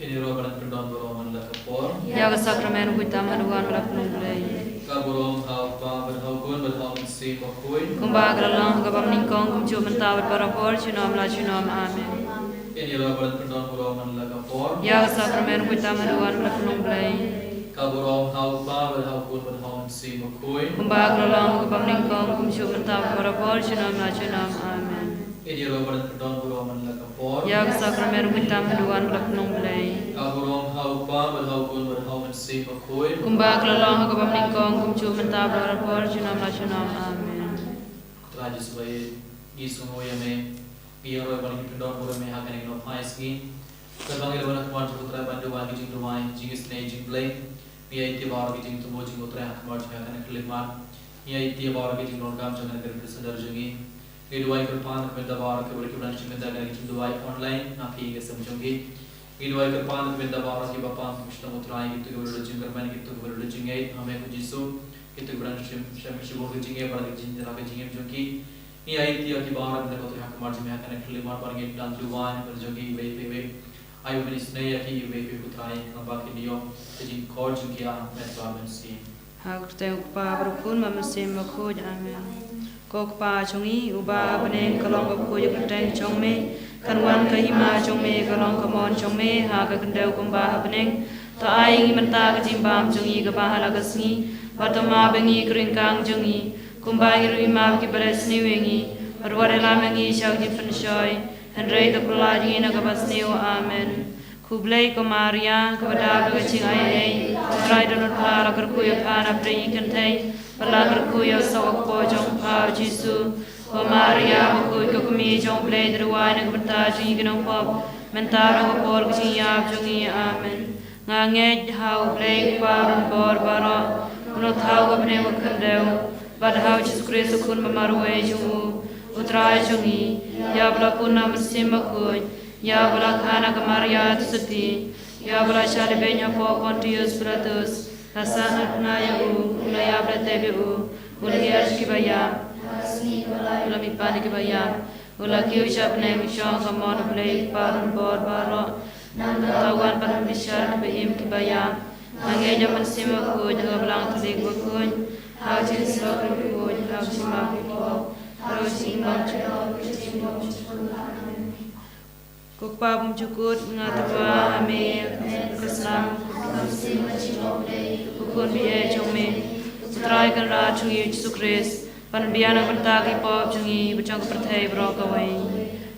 Ini roh balan pendon borong la kapor. Ya ka sakramen kuitam hanuan malak nunglay. Ka borong hau pa berhau kun berhau si bakui. Kumba gralang ka bam ningkong kumcu mentawat parapor chunom la chunom amen. Ini roh balan pendon borong la kapor. Ya ka sakramen kuitam hanuan malak nunglay. Ka borong hau pa berhau kun berhau si bakui. Kumba gralang ka bam ningkong kumcu mentawat parapor chunom la chunom amen. Ini roh balan pendon borong la kapor. Ya ka sakramen kuitam hanuan malak nunglay. Ka borong hau pa berhau kun berhau si bakui. Kumba gralang ka bam ningkong kumcu mentawat parapor chunom la chunom amen. Raja sebagai Yesus yang biar roh balan pendon borong akan ingin opais gi. Terbang dari mana kemarin putra bandu bagi jing rumah jing istri jing play. Ia itu baru jing tu jing putra kemarin akan kelihman. Ia itu baru jing lorgam jangan kerja sedar jingi. Kedua kerpan kepada baru kepada kita jing kepada jing dua online nafi ke semjungi. Kedua kerpan kepada baru kita bapa kita putra itu kepada jing kerman itu kepada jing hame ku Yesu itu kepada syukur jing pada jing terang jing jungi. Ia itu yang baru kita putra kemarin akan kelihman pada kita dua berjungi baik. Ayo menisnaya ki ibe putrai ngambak indio jadi kor jungkia metbabensi. Hak teu pa berukun mamesim makuj amen. Kok pa chungi uba beneng kalong bakuj keteng chongme kanwan kahima chongme kalong kamon chongme ha ka kendau kumba beneng to ai menta ka jimbam chungi ka bahala kasngi batama bengi kringkang chungi kumba irui ma ki beresni wengi arware la mengi shauji penshoy Henry the Prolagi Nagabasneo Amen. Kublai Komaria, Kabada Bagaching Ai, Tridon Para Kerkuya Pana Pri Kantay, Palakerkuya Sawak Pojong Pa Jisu, Komaria, Bakui Kokumi, Jong Blade, Ruwine, Kabata, Jingan Pop, Mentara Por Gijab Jungi Amen. Nanged how Blake Baron Bor Baro, not how of Nemo Kandel, but how Jesus Christ Kun Mamarwe Jungu. Utrai jungi, ya bala puna mesimakui, ya bala kana kamaria tusuti, ya bala shali benya po Pontius Pilatus, rasa naya ulaya blatebe ulaya kibaya, ulami pani kibaya, ulaki ushapne mishon kamon ulay parun bor baro, tawan parun bishar kibahim kibaya, angeja mesimakui, jaga belang tulik bakui, hajin sokrukuj, hajimapiko. Kukpa bumcukut ngatwa ame keslam kukun biye jome utrai kan ra chungi Yesus Kristus pan biana bantagi pop chungi bachang perthai bro kawai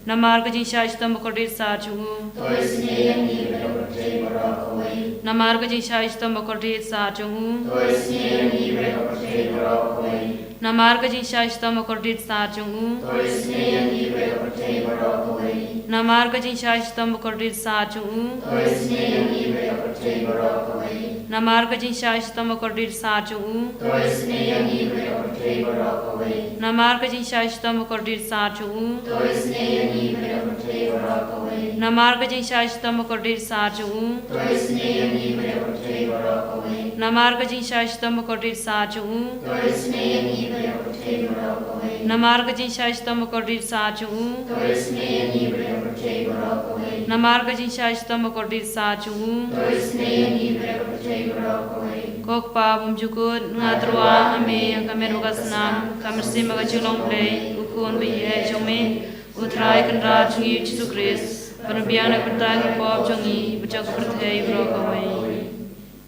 namar ka jisha istam bakodi sa chungu namar ka jisha istam bakodi sa chungu namar ka jisha istam bakodi sa chungu namar ka jisha istam bakodi sa chungu namar ka jisha istam bakodi sa chungu namar ka jisha istam bakodi sa chungu namar ka jisha istam bakodi sa chungu namar ka jisha istam bakodi sa chungu namar ka jisha istam bakodi sa chungu namar ka jisha istam bakodi sa chungu kok pa bumjukut ngatrua ame kameru kasnam kamersim bagachulong play ukun biye jome utrai kanra chungi Yesus Kristus panbiana pertagi pop chungi bachak perthai bro kawai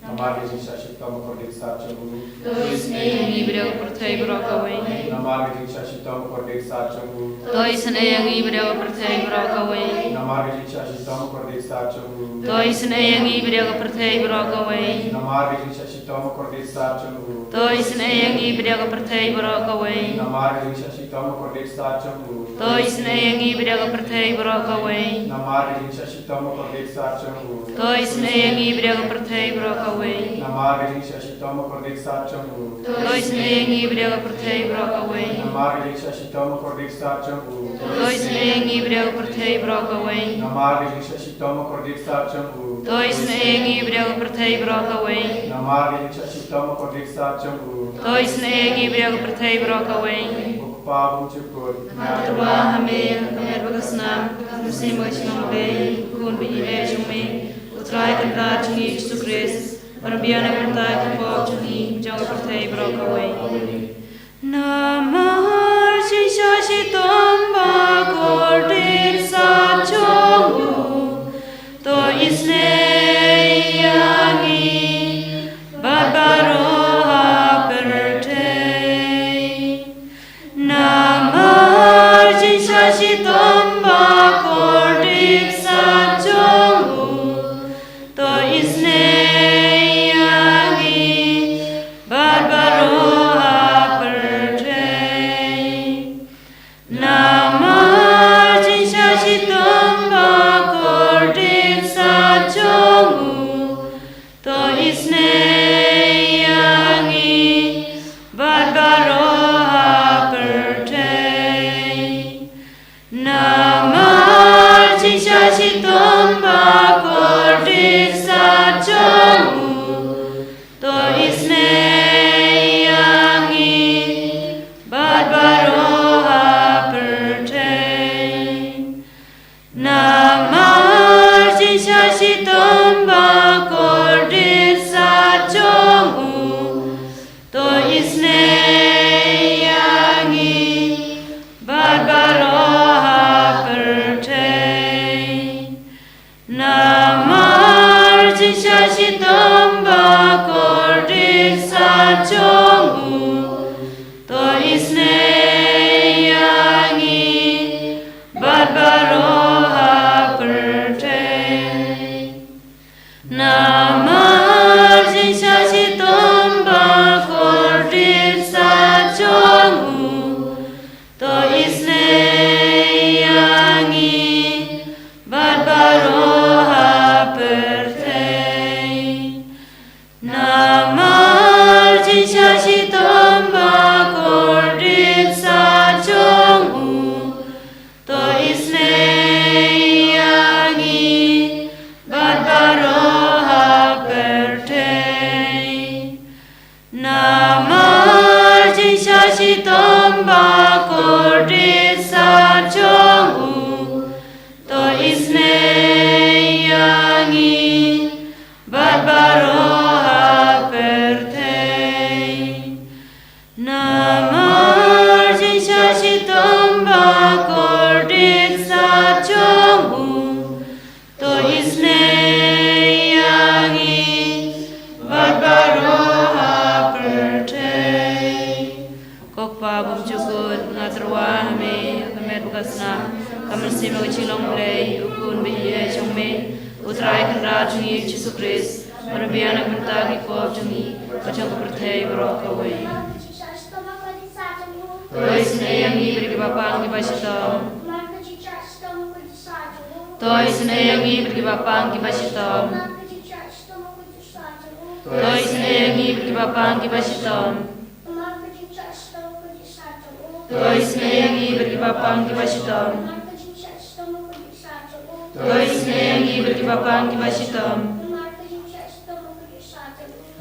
namar jisha shitam kordik sa chungu toisne ibrew perthai bro kawai namar jisha shitam kordik sa chungu toisne ibrew perthai bro kawai namar jisha shitam kordik sa chungu toisne ibrew perthai bro kawai namar jisha shitam kordik sa chungu toisne ibrew perthai bro kawai namar jisha shitam kordik sa chungu toisne ibrew perthai bro kawai namar jisha shitam kordik sa chungu toisne ibrew perthai bro kawai namar jisha shitam kordik sa chungu toisne ibrew perthai bro kawai namar jisha shitam kordik sa chungu toisne ibrew perthai bro kawai namar jisha shitam kordik sa chungu toisne ibrew perthai bro kawai namar jisha shitam kordik sa chungu toisne ibrew perthai bro kawai pa bumcukut Natrua hame kamer bagasnam kamersim bagachulong play ukun biye jome Putra akan rajin Yesus Kristus, perbian akan tak kepop juni, jangan percaya berokawai. Nama sisa si tomba kordir sajongu, to isne yangi, barbaroha pertei. Nama sisa si tomba kordir sajongu, to isne yangi, barbaroha pertei. Nama sisa si tomba kordir sajongu, to isne yangi, barbaroha pertei. Nama sisa si tomba kordir sajongu, to isne yangi, barbaroha pertei. Nama sisa si tomba kordir sajongu, to isne yangi, barbaroha pertei. Nama sisa si tomba kordir sajongu, to isne yangi, barbaroha pertei. Nama sisa si tomba kordir sajongu, to isne yangi, barbaroha pertei. Nama sisa si tomba kordir sajongu, to isne yangi, barbaroha pertei. Nama sisa si tomba kordir sajongu, to isne yangi, barbaroha pertei. Nama sisa si tomba kordir sajongu, to isne yangi, barbaroha pertei. Kokpa bumjukun ngaterwa me kamet bukasna kamen sima kecilong mulai ukun biye chongme utrai kendra jungi Yesus Kristus perbiana bentagi kop jungi kacang pertei berokawai. Tois neyangi beri bapang di basitom. Tois neyangi beri bapang di basitom. Tois neyangi beri bapang di basitom. Tois neyangi beri bapang di basitom. Tois neyangi beri bapang di basitom.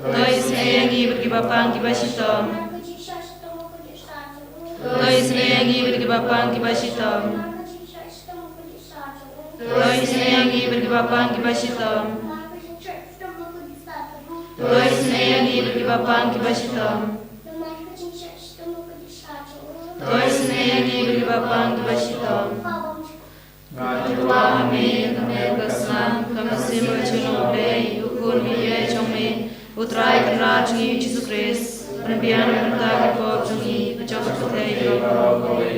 Tois neyangi beri bapang di basitom. Tois neyangi beri bapang di basitom. Tois neyangi beri bapang di basitom. Tois neyangi beri bapang di basitom. Tois neyangi beri bapang di basitom. Tuah kami kesana kami simbol culung dei ukun biye chongme utrai kendra jungi Yesus Kristus perbian bentagi kop jungi pecoba pertei berokawai.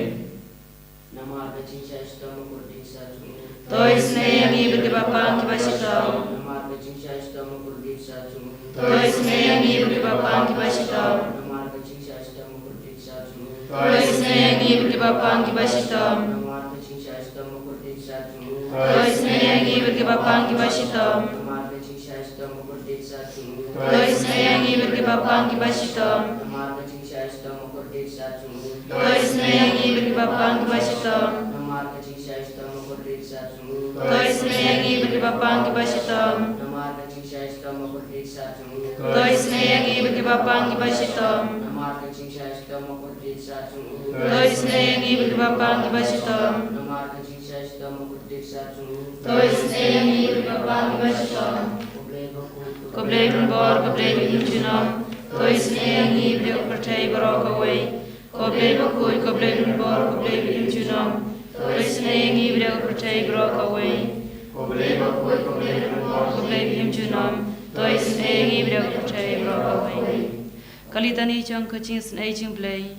Nama kecing saya sudah mengkurdi satu. Tois neyangi beri bapang di basitom. Nama kecing saya sudah mengkurdi satu. Tois neyangi beri bapang di basitom. Nama kecing saya sudah mengkurdi satu. Tois neyangi beri bapang di basitom. Nama kecing saya sudah mengkurdi satu. Tois neyangi beri bapang di basitom. Nama kecing saya sudah mengkurdi satu. Tois neyangi beri bapang di basitom. Nama kecing saya sudah mengkurdi satu. Tois neyangi beri bapang di basitom. Nama kecing saya sudah mengkurdi satu. Tois neyangi beri bapang di basitom. Nama kecing saya sudah mengkurdi satu. Tois neyangi beri bapang di basitom. Nama kecing saya sudah mengkurdi satu. Tois neyangi beri bapang di basitom. Nama kecing saya Sestama Kurdiksha Chungu Tois Neyangi Baba Bashom Koblei Bor Koblei Injunom Tois Neyangi Brio Pertai Barokaway Koblei Bakui Koblei Bor Koblei Injunom Tois Neyangi Brio Pertai Barokaway Koblei Bakui Koblei Bor Koblei Injunom Tois Neyangi Brio Pertai Barokaway Kalitani Chong Kaching Snaging Blay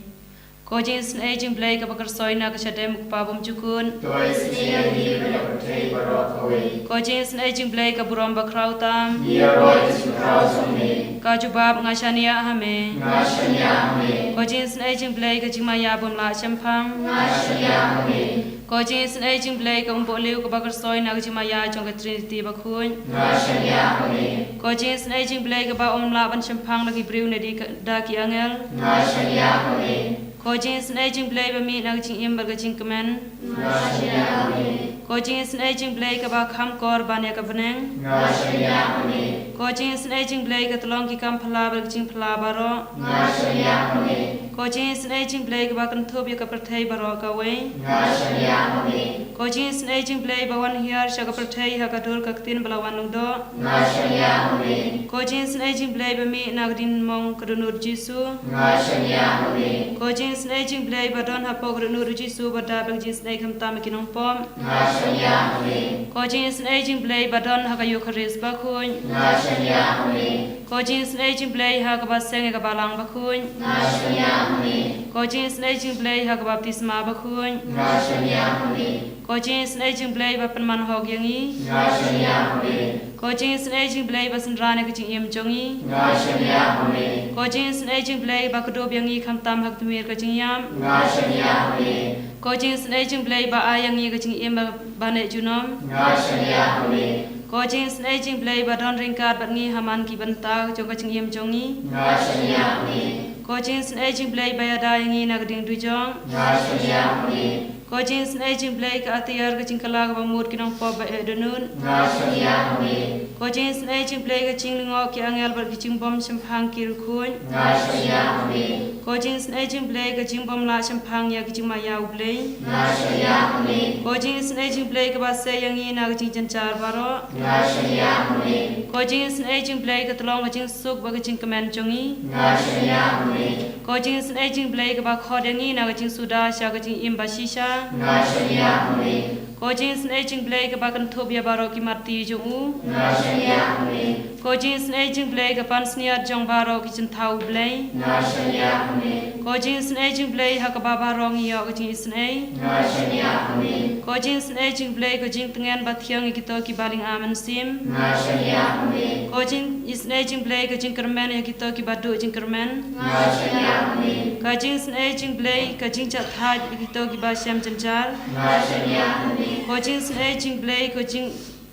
Kojing Snaging Blay Kabakarsoy Nakashadem Pabum Jukun Tois Neyangi Brio Pertai Barokaway Kojing Snaging Blay Kaburom Bakrautam Roy Krausame Kajubab Ngashania Hame Ngashania Hame Kojing Snaging Blay Kajimaya Bumla Champang Ngashania Hame Kojing Snaging Blay Kaumpoliu Kabakarsoy Nakajimaya Chong Trinity Bakun Ngashania Hame Kojing Snaging Blay Kaba Omla Ban Champang Lagi Briu Nedi Daki Angel Ngashania Hame Kojing Snaging Blay Bami Nakajing Imbar Kajing Kemen Ngashania Hame Kojing Snaging Blay Kaba Kham Kor Banya Kabeneng Ngashania Hame Kojing Snaging Blay Katolong Ki Kam Phala Berkajing Phala Baro Ngashania Hame Kojing Snaging Blay Kaba Kanthub Ya Kaperthai Baro Kawe Ngashania Hame Kojing Snaging Blay Bawan Hiar Shakaperthai Hakadur Kaktin Balawan Nungdo Ngashania Hame Kojing Snaging Blay Bami Nagrin Mong Kadunur Jisu Ngashania Hame Kojing Snaging Blay Badon Hapok Kadunur Jisu Badabak Jin Snag Hamtam Kinong Pom Ngashania Hame Kojing Snaging Blay Badon Hakayu Kharis Bakun Ngashania Hame Kojing Snaging Blay Hakabaseng Kabalang Bakun Ngashania Hame Kojing Snaging Blay Hakabaptisma Bakun Ngashania Hame Kojing Snaging Blay Bapanman Hog Yangi Ngashania Hame Kojing Snaging Blay Basendrane Kajing Yem Jongi Ngashania Hame Kojing Snaging Blay Bakadob Yangi Kamtam Haktumir Kajing Yam Ngashania Hame Kojing Snaging Blay Ba Ayangi Kajing Yem Bane Junom Ngashania Hame Kojing Snaging Blay Badon Ringkat Batngi Haman Ki Banta Jong Kajing Yem Jongi Ngashania Hame Kojing Snaging Blay Bayada Yangi Nagading Dujong Ngashania Hame Kojing Snaging Blay Kaatiar Kajing Kalag Bamur Kinong Pop Edunun Ngashania Hame Kojing Snaging Blay Kajing Lingo Ki Angel Berkajing Bom Champang Kirukun Ngashania Hame Kojing Snaging Blay Kajing Bom La Champang Ya Kajing Maya Blay Ngashania Hame Kojing Snaging Blay Kabase Yangi Nagajing Janchar Baro Ngashania Hame Kojing Snaging Blay Katolong Kajing Suk Bagajing Kemen Jongi Ngashania Hame Kojing Snaging Blay Kabakod Yangi Nagajing Suda Shagajing Imbashisha Ngashania Hame Kojing Snaging Blay Kabakan Tobia Baro Ki Marti Jongu Ngashania Hame Kojing Snaging Blay Kapan Sniat Jong Baro Ki Jentau Blay Ngashania Hame Kojing Snaging Blay Hakababa Rong Yo Kajing Snay Ngashania Hame Kojing Snaging Blay Kojing Tengan Bathyang Kito Ki Baling Aman Sim Ngashania Hame Kojing Snaging Blay Kojing Kermen Kito Ki Badu Kajing Kermen Ngashania Hame Kojing Snaging Blay Kojing Chathaj Kito Ki Basyam Janchar Ngashania Hame Kojing Snaging Blay Kojing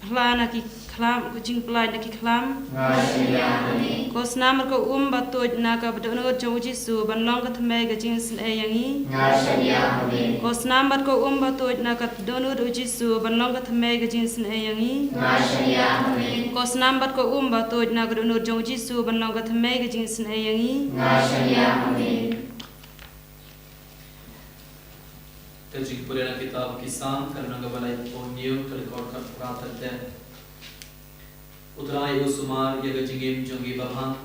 Plana Ki Klam Kojing Plai Ki Klam Ngashania Hame Kosnamar Ko Batuj Naka Badunur Joji Su Banlong Katame Kojing Snayangi Ngashania Hame Kosnamar Ko Batuj Naka Donur Uji Su Banlong Katame Kojing Snayangi Ngashania Hame Kosnambar Ko Batuj Naka Donur Joji Su Banlong Katame Kojing Snayangi Ngashania Hame Kajing Purana Kitab Kisam Karunanga Balai Ponyo Kalikor Pratate Utrai Usumar Yagajingim Jongi Babhang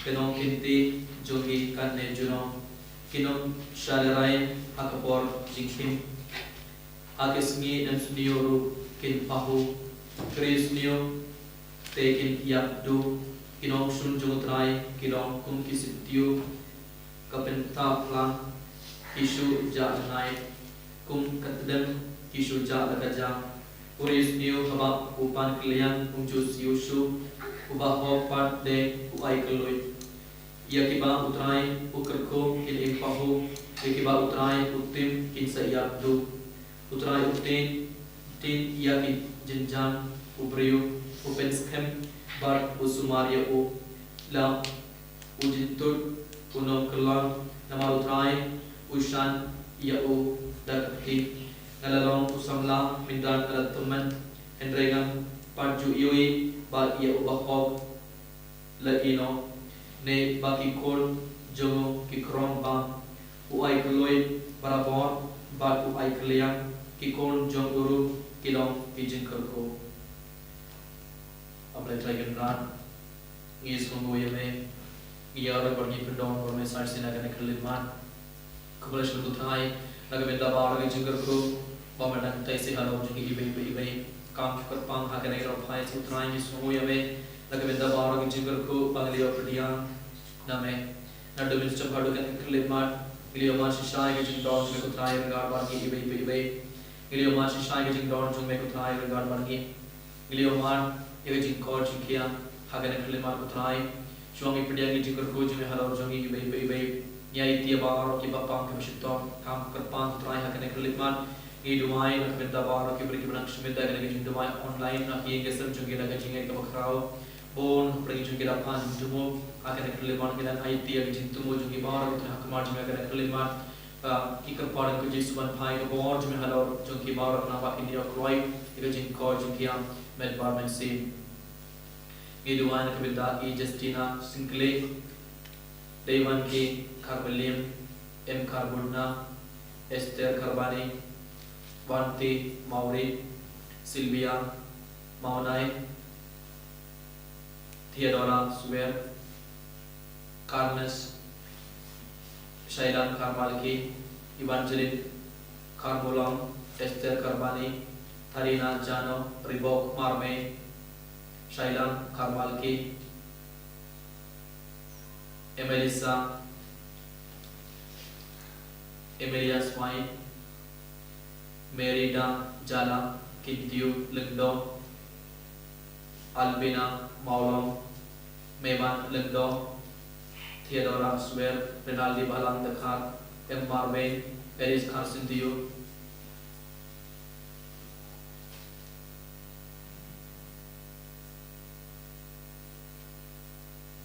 Kenong Kinti Jongi Kanne Junong Kinong Shalarai Hakapor Jingkim Akisngi Namsunioru Kin Pahu Krisnio Tekin Yapdu Kinong Shun Jungutrai Kinong Kum Kisitiu Kapenta Plang Isu Jajanai Kum Katadam Isu Jadagajang Uris Niu Habak Upan Kilian Unjus Yushu Ubahop Part De Uai Kalui Yakiba Utrai Ukerko Kin Impahu Yakiba Utrai Utim Kin Sayabdu Utrai Utin Tin Yakin Jenjang Ubriu Upenskem Bar Usumaria U La Ujintut Unong Kelang Nama Utrai Ushan Yau Dakti Nalalong Usamla Mindan Alatuman Hendregan Parju Yui Ba Yau Bahog Laino Ne Baki Kol Jomo Kikrom Bang Uai Kaloi Barabor Baku ai kliang kikon jong uru kilong kijin kerko. Ablay tragen ran ngis kongo yeme iyara bargi pendong borme sarsina gane keliman kubala shurdu thai laga benda bar kijin kerko bamadan taisi halo jungi ibe काम कर पांग हा कने रो फाइ से उतराई में सो यवे लगे बेदा बारो की जिगर को बंगलियो पटिया नमे नडु मिस चपाडु के क्लिप मार इलियो मा शिशाय के जिंग डॉट में उतराई रिगार्ड बार की इबे इलियो मा शिशाय के जिंग डॉट में उतराई रिगार्ड बार की इलियो मार ये जिंग कोर जिंकिया हा कने क्लिप मार उतराई शोंगी पटिया की जिगर को जिमे हलो जोंगी इबे या इतिया बारो की बापांग के बिशितो काम कर पांग उतराई हा कने क्लिप मार ये दुआएं ना करता बार के बड़ी बना क्षमिता करने की दुआएं ऑनलाइन ना किए के सब चुके लगा चिंगे का बखराव बोन बड़ी चुके ला पान जुमो आके ने कले मान के ना आईती है जिन तुमो जुगे बार उतना हक मार में करने कले मान की कर पार को जिस वन भाई को बार में हलो चुके बार अपना बाकी दिया क्रोई ये जिन को चुके हम मेल बार में से ये दुआएं ना करता ये जस्टिना सिंकले देवन के कार्बलियम एम कार्बोना एस्टर कार्बानी Wanti, Mauri, Sylvia, Maunai, Theodora, Swer, Carnes, Shailan Karmalki, Evangeline, Carmolam, Esther Karbani, Tarina Jano, Ribok Marme, Shailan Karmalki, Emelissa, Emilia Swine, Merida Jala Kintiu Lengdo Albina Maulom Mevan Lengdo Theodora Swer Renaldi Balang Dakhar M. Marvin Eris Arsentiu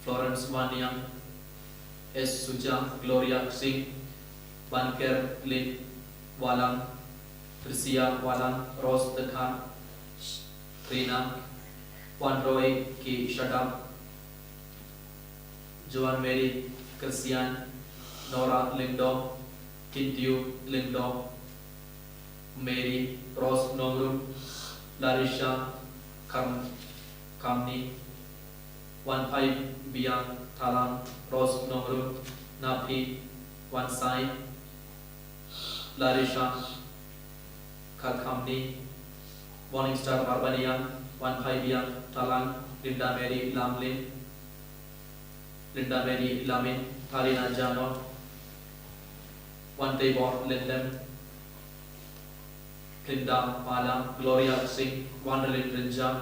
Florence Vaniam S. Suja Gloria Singh Banker Lin Walang Prisia Walang Rose Dakhan Trina Wan Roy Ki Shadam Joan Mary Christian Nora Lingdo Kintiu Lingdo Mary Rose Nomrum Larisha Kamni Wan Pai Biang Talang Rose Nomrum Napi Wan Sai Larisha Kalkamni, Morning Star Barbarian, One Paibian, Talang, Linda Mary Lamin, Tarina Jano, One Tabor Lindem, Linda Pala, Gloria Singh, Wanderlin Rinja,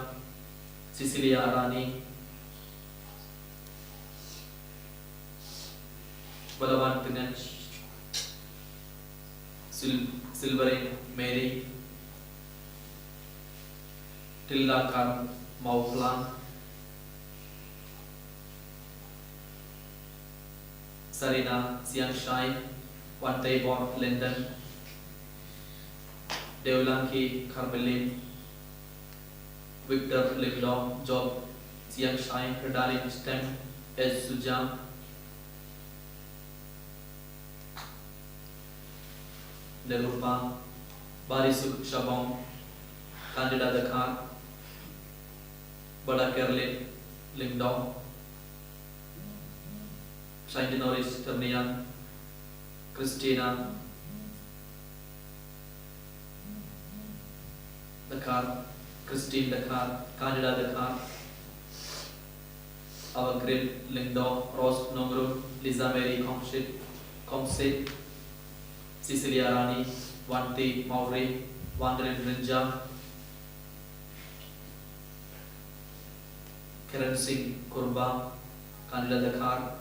Cecilia Arani, Balawan Tinan, Silvering Mary, Tilda Kar Mauflan, Sarina Sian Shai, Wan Tabor Linden, Devlanki Carmelin, Victor Lingdom, Job Sian Shai, Redari Stem, S. Sujam, Nerupa, Barisuk Shabong, Candida Dakhar, Bada Kerlin, Lingdong, Saintinoris Ternian, Christina Dakhar, Christine Dakhar, Candida Dakhar, Our Grill, Lingdong, Rose Nongru, Lisa Mary Komsit, Cecilia Rani, Wanti Mauri, Wanderin Rinja, Karen Singh Kurba, Candida Dakhar,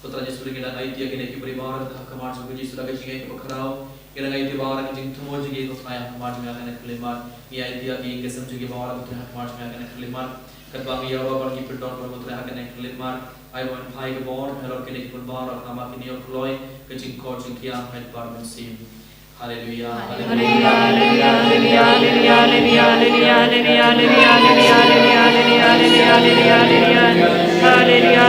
Putra Yesus kita ngai dia kini kibri barat kamar suku Yesus lagi jingai kebakarau kita ngai dia barat jing tumo jingai ko kaya kamar jingai akan kelimat ia dia ki kesem jingai barat putra kamar jingai akan kelimat kerbang ia barat ki perdon putra akan kelimat I want high born hello kini barat nama kini okloi ke jing ko jing kia met barmen sim Hallelujah Hallelujah Hallelujah Hallelujah Hallelujah Hallelujah Hallelujah Hallelujah Hallelujah Hallelujah Hallelujah Hallelujah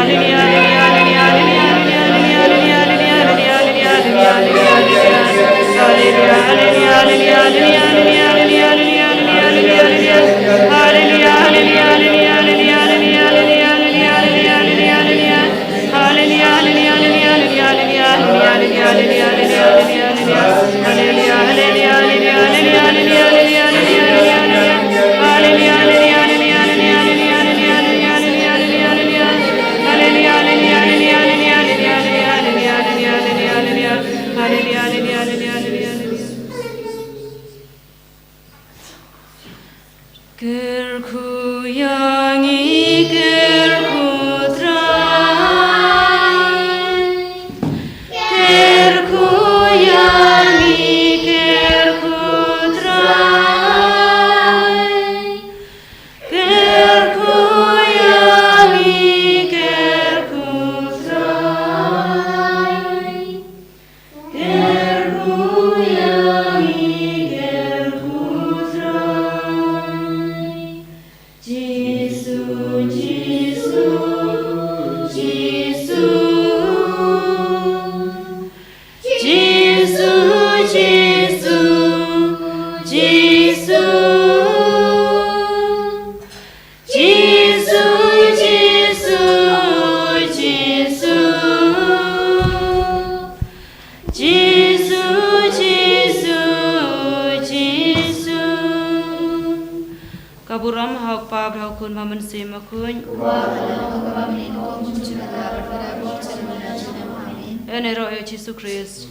Gerku yangi gerku trai, gerku yangi gerku trai, gerku yangi gerku trai, gerku yangi gerku trai. Jesus, Jesus, Jesus, Jesus, Jesus, Jesus, Jesus, Kaburam hak pa brau kun mamen se makun. Ene ro Jesus Christ.